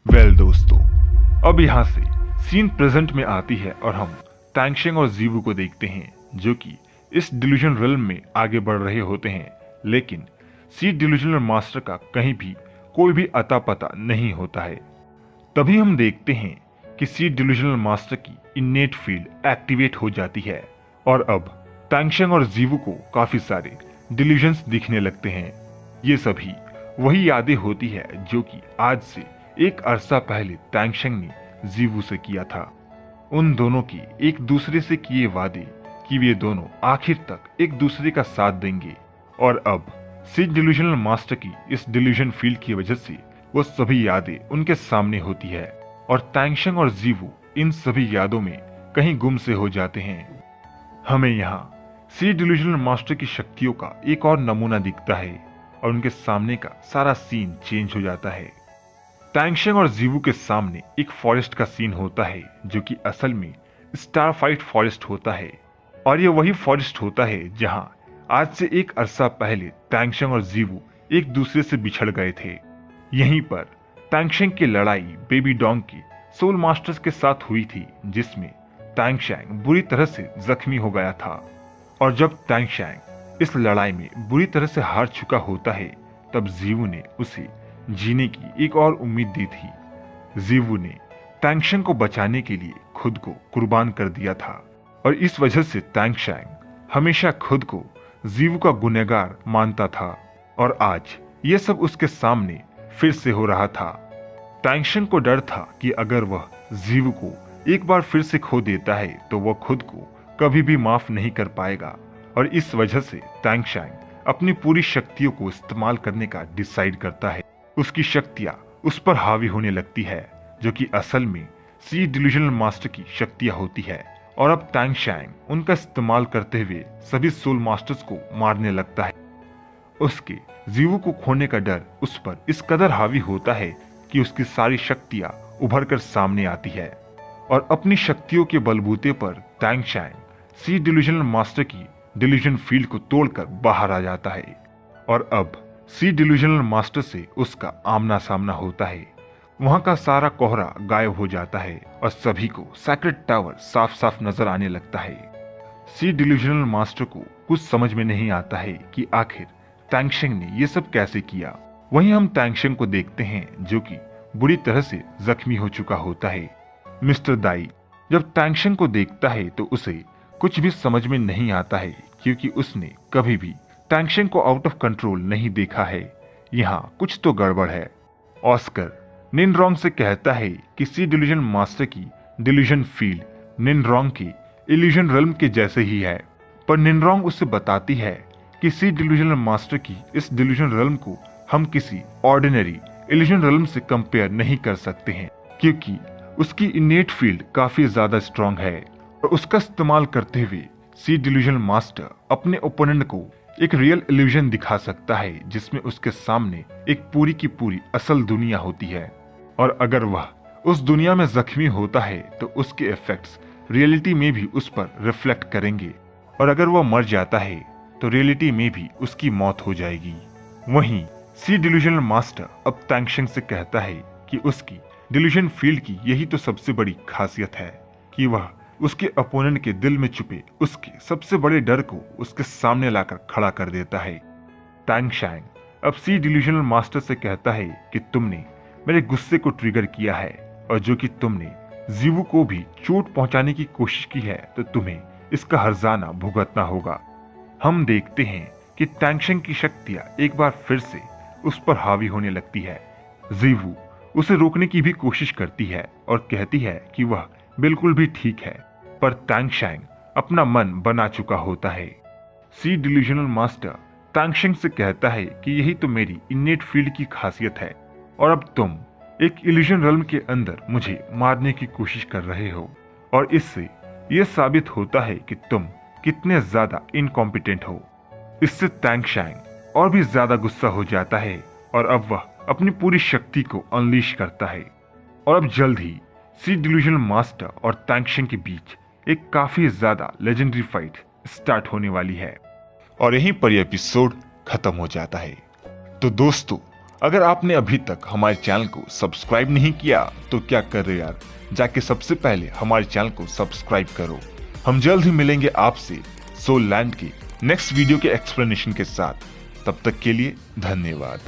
दोस्तों, अब यहाँ से सीन प्रेजेंट में आती है और हम टैंगशेंग और जीवू को देखते हैं जो कि इस डिल्यूजन रिल्म में आगे बढ़ रहे होते हैं, लेकिन सी डिल्यूजनल मास्टर का कहीं भी कोई भी अता पता नहीं होता है। तभी हम देखते हैं कि सी डिल्यूजनल मास्टर की इन्नेट फील्ड एक्टिवेट हो जाती है और अब टैंगशेंग और जीवू को काफी सारे डिल्यूजन्स दिखने लगते हैं। ये सभी वही यादें होती है जो कि आज से एक अरसा पहले टैंगशेंग ने जीवू से किया था। उन दोनों की एक दूसरे से किए वादे कि वे दोनों आखिर तक एक दूसरे का साथ देंगे, और अब सी डिल्यूजनल मास्टर की इस डिल्यूजन फील्ड की वजह से वो सभी यादें उनके सामने होती है और टैंगशेंग और जीवू इन सभी यादों में कहीं गुम से हो जाते हैं। हमें यहाँ सी डिल्यूजनल मास्टर की शक्तियों का एक और नमूना दिखता है और उनके सामने का सारा सीन चेंज हो जाता है। टैंगशेंग और जीवू के सामने एक फॉरेस्ट का सीन होता है जो कि असल में स्टारफाइट फॉरेस्ट होता है, और ये वही फॉरेस्ट होता है जहां आज से एक अरसा पहले टैंगशेंग और जीवू एक दूसरे से बिछड़ गए थे। यहीं पर टैंगशेंग की लड़ाई बेबी डोंग के सोल मास्टर्स के साथ हुई थी, जिसमें टैंगशेंग बुरी तरह से जख्मी हो गया था। और जब टैंगशेंग इस लड़ाई में बुरी तरह से हार चुका होता है, तब जीवू ने उसे जीने की एक और उम्मीद दी थी। जीवू ने टैंगशेंग को बचाने के लिए खुद को कुर्बान कर दिया था और इस वजह से टैंगशेंग हमेशा खुद को जीवू का गुनहगार मानता था, और आज ये सब उसके सामने फिर से हो रहा था। टैंगशेंग को डर था कि अगर वह जीवू को एक बार फिर से खो देता है तो वह खुद को कभी भी माफ नहीं कर पाएगा, और इस वजह से टैंगशेंग अपनी पूरी शक्तियों को इस्तेमाल करने का डिसाइड करता है। उसकी शक्तियां उस पर हावी होने लगती है जो कि असल में सी डिल्यूजनल मास्टर की शक्तियां होती है, और अब टैंगशेंग उनका इस्तेमाल करते हुए सभी सोल मास्टर्स को मारने लगता है। उसके जीवू को खोने का डर उस पर इस कदर हावी होता है कि उसकी सारी शक्तियां उभर कर सामने आती है, और अपनी शक्तियों के बलबूते पर टैंगशेंग सी डिल्यूजनल मास्टर की डिल्यूजन फील्ड को तोड़कर बाहर आ जाता है, और अब सी डिल्यूजनल मास्टर से उसका आमना सामना होता है। वहां का सारा कोहरा गायब हो जाता है और सभी को सैक्रेड टावर साफ साफ नजर आने लगता है। सी डिल्यूजनल मास्टर को कुछ समझ में नहीं आता है कि आखिर टैंगशेंग ने ये सब कैसे किया। वहीं हम टैंगशेंग को देखते हैं जो कि बुरी तरह से जख्मी हो चुका होता है। मिस्टर दाई जब टैंगशेंग को देखता है तो उसे कुछ भी समझ में नहीं आता है, क्योंकि उसने कभी भी टैंगशेंग को आउट ऑफ कंट्रोल नहीं देखा है। यहाँ कुछ तो गड़बड़ है। ऑस्कर निनरोंग से कहता है कि सी डिल्यूजन मास्टर की डिल्यूजन फील्ड निनरोंग की इल्यूजन रिल्म के जैसे ही है, पर निनरोंग उसे बताती है कि सी डिल्यूजनल मास्टर की इस डिल्यूजन रिल्म को हम किसी ऑर्डिनरी इल्यूजन रिल्म से कंपेयर नहीं कर सकते हैं, क्योंकि उसकी इनेट फील्ड काफी ज्यादा स्ट्रॉन्ग है, और उसका इस्तेमाल करते हुए सी डिल्यूजनल मास्टर अपने ओपोनेंट को एक रियल इल्यूजन दिखा सकता है जिसमें उसके सामने एक पूरी की पूरी असल दुनिया होती है, और अगर वह उस दुनिया में जख्मी होता है तो उसके इफेक्ट्स रियलिटी में भी उस पर रिफ्लेक्ट करेंगे, और अगर वह मर जाता है तो रियलिटी में भी उसकी मौत हो जाएगी। वहीं सी डिल्यूजनल मास्टर अब टैंगशेंग से कहता है कि उसकी डिल्यूजन फील्ड की यही तो सबसे बड़ी खासियत है कि वह उसके अपोनेंट के दिल में छुपे उसके सबसे बड़े डर को उसके सामने लाकर खड़ा कर देता है। टैंगशेंग अब सी डिल्यूजनल मास्टर से कहता है कि तुमने मेरे गुस्से को ट्रिगर किया है, और जो कि तुमने जीवू को भी चोट पहुंचाने की कोशिश की है तो तुम्हें इसका हर्जाना भुगतना होगा। हम देखते हैं कि टैंगशेंग की शक्तियां एक बार फिर से उस पर हावी होने लगती है। जीवू उसे रोकने की भी कोशिश करती है और कहती है कि वह बिल्कुल भी ठीक है, पर टैंगशेंग अपना मन बना चुका होता है। सी डिल्यूजनल मास्टर टैंगशेंग से कहता है कि यही तो मेरी इन्नेट फील्ड की खासियत है, और अब तुम एक इल्यूजन रिल्म के अंदर मुझे मारने की कोशिश कर रहे हो, और इससे यह साबित होता है कि तुम कितने ज्यादा इनकॉम्पिटेंट हो। इससे टैंगशेंग और भी ज्यादा गुस्सा हो जाता है, और अब वह अपनी पूरी शक्ति को अनलीश करता है, और अब जल्द ही सी डिल्यूजनल मास्टर और टैंगशेंग के बीच एक काफी ज्यादा लेजेंडरी फाइट स्टार्ट होने वाली है, और यहीं पर यह एपिसोड खत्म हो जाता है। तो दोस्तों, अगर आपने अभी तक हमारे चैनल को सब्सक्राइब नहीं किया तो क्या कर रहे यार, जाके सबसे पहले हमारे चैनल को सब्सक्राइब करो। हम जल्द ही मिलेंगे आपसे सोल लैंड के नेक्स्ट वीडियो के एक्सप्लेनेशन के साथ। तब तक के लिए धन्यवाद।